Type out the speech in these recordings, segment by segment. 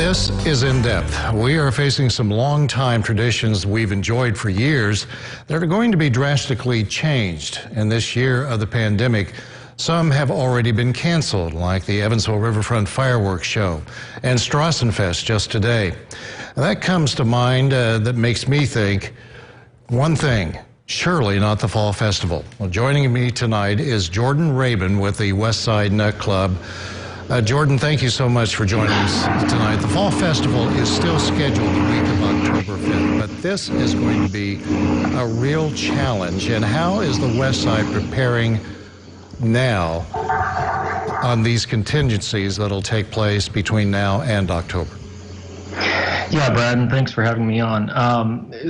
This is In Depth. We are facing some long-time traditions we've enjoyed for years that are going to be drastically changed. In this year of the pandemic, some have already been canceled, like the Evansville Riverfront Fireworks Show and Strassenfest just today. That comes to mind that makes me think one thing, surely not the Fall Festival. Well, joining me tonight is Jordan Rabin with the Westside Nut Club. Jordan, thank you so much for joining us tonight. The Fall Festival is still scheduled the week of October 5th, but this is going to be a real challenge. And how is the Westside preparing now on these contingencies that'll take place between now and October? Yeah, Brad, and thanks for having me on.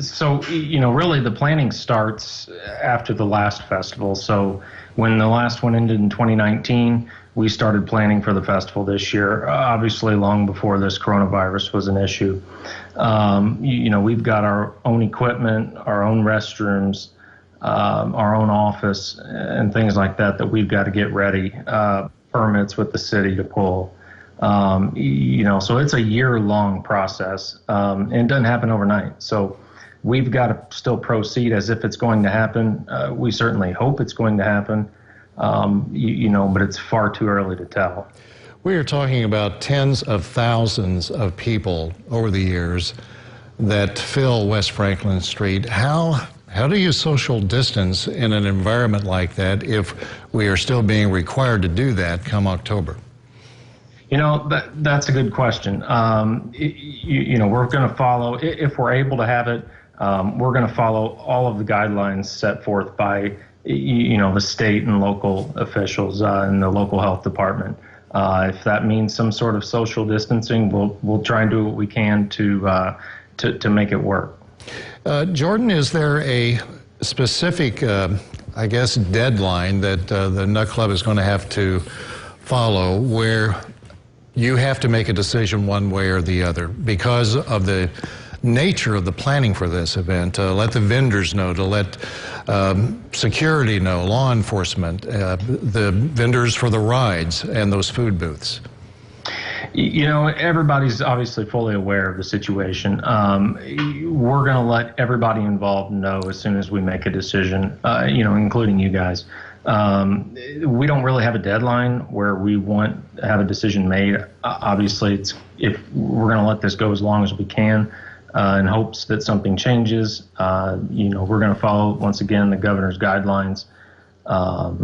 So, really the planning starts after the last festival. So when the last one ended in 2019, we started planning for the festival this year, obviously long before this coronavirus was an issue. We've got our own equipment, our own restrooms, our own office, and things like that we've got to get ready, permits with the city to pull. So it's a year-long process, and it doesn't happen overnight. So we've got to still proceed as if it's going to happen. We certainly hope it's going to happen. But it's far too early to tell. We are talking about tens of thousands of people over the years that fill West Franklin Street. How do you social distance in an environment like that if we are still being required to do that come October? That's a good question. We're going to follow, if we're able to have it, we're going to follow all of the guidelines set forth by the state and local officials and the local health department. If that means some sort of social distancing, we'll try and do what we can to make it work. Jordan, is there a specific, deadline that the Nut Club is going to have to follow where you have to make a decision one way or the other because of the nature of the planning for this event, to let the vendors know, to let security know, law enforcement, the vendors for the rides and those food booths? Everybody's obviously fully aware of the situation. We're going to let everybody involved know as soon as we make a decision, including you guys. We don't really have a deadline where we want to have a decision made. Obviously, if we're going to let this go as long as we can, in hopes that something changes. We're going to follow, once again, the governor's guidelines. But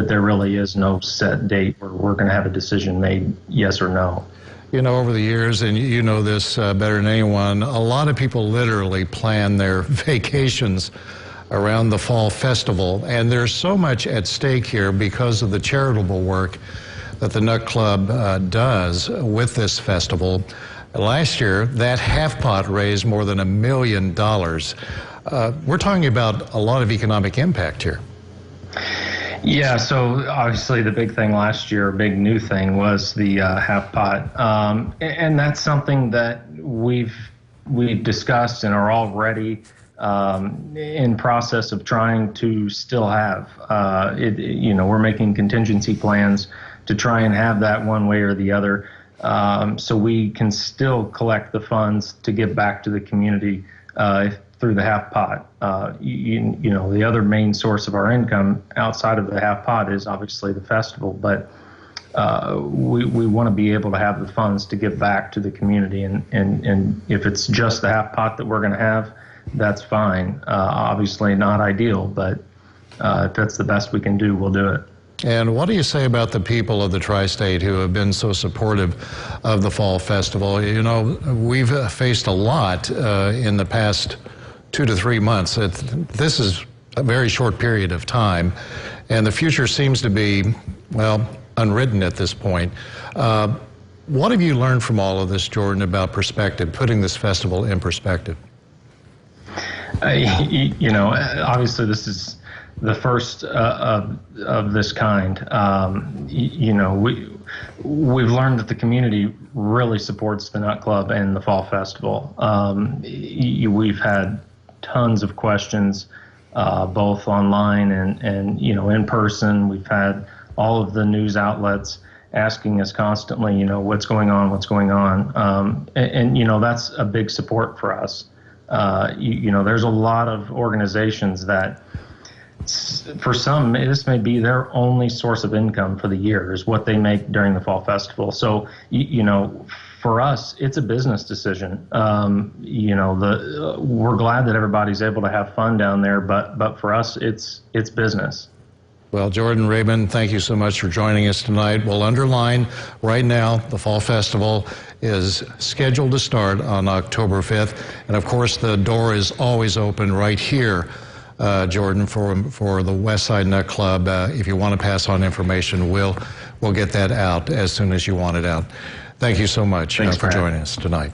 there really is no set date where we're going to have a decision made, yes or no. Over the years, and you know this better than anyone, a lot of people literally plan their vacations around the Fall Festival, and there's so much at stake here because of the charitable work that the Nut Club does with this festival. Last year, that half pot raised more than $1 million. We're talking about a lot of economic impact here. Yeah, so obviously the big thing last year, a big new thing, was the half pot. And that's something that we've discussed and are already in process of trying to still have. We're making contingency plans to try and have that one way or the other. So we can still collect the funds to give back to the community through the half pot. The other main source of our income outside of the half pot is obviously the festival, but we want to be able to have the funds to give back to the community. And if it's just the half pot that we're going to have, that's fine. Obviously not ideal, but if that's the best we can do, we'll do it. And what do you say about the people of the Tri-State who have been so supportive of the Fall Festival? We've faced a lot in the past 2 to 3 months. This is a very short period of time, and the future seems to be, unwritten at this point. What have you learned from all of this, Jordan, about perspective, putting this festival in perspective? Obviously this is the first of this kind. We've learned that the community really supports the Nut Club and the Fall Festival. We've had tons of questions, both online and in person. We've had all of the news outlets, asking us constantly, what's going on, what's going on. And that's a big support for us. There's a lot of organizations that, for some, this may be their only source of income for the year is what they make during the Fall Festival. So, for us, it's a business decision. We're glad that everybody's able to have fun down there, but for us, it's business. Well, Jordan Raymond, thank you so much for joining us tonight. We'll underline right now the Fall Festival is scheduled to start on October 5th. And of course, the door is always open right here, Jordan, for the West Side Nut Club. If you want to pass on information, we'll get that out as soon as you want it out. Thank you so much for joining us tonight.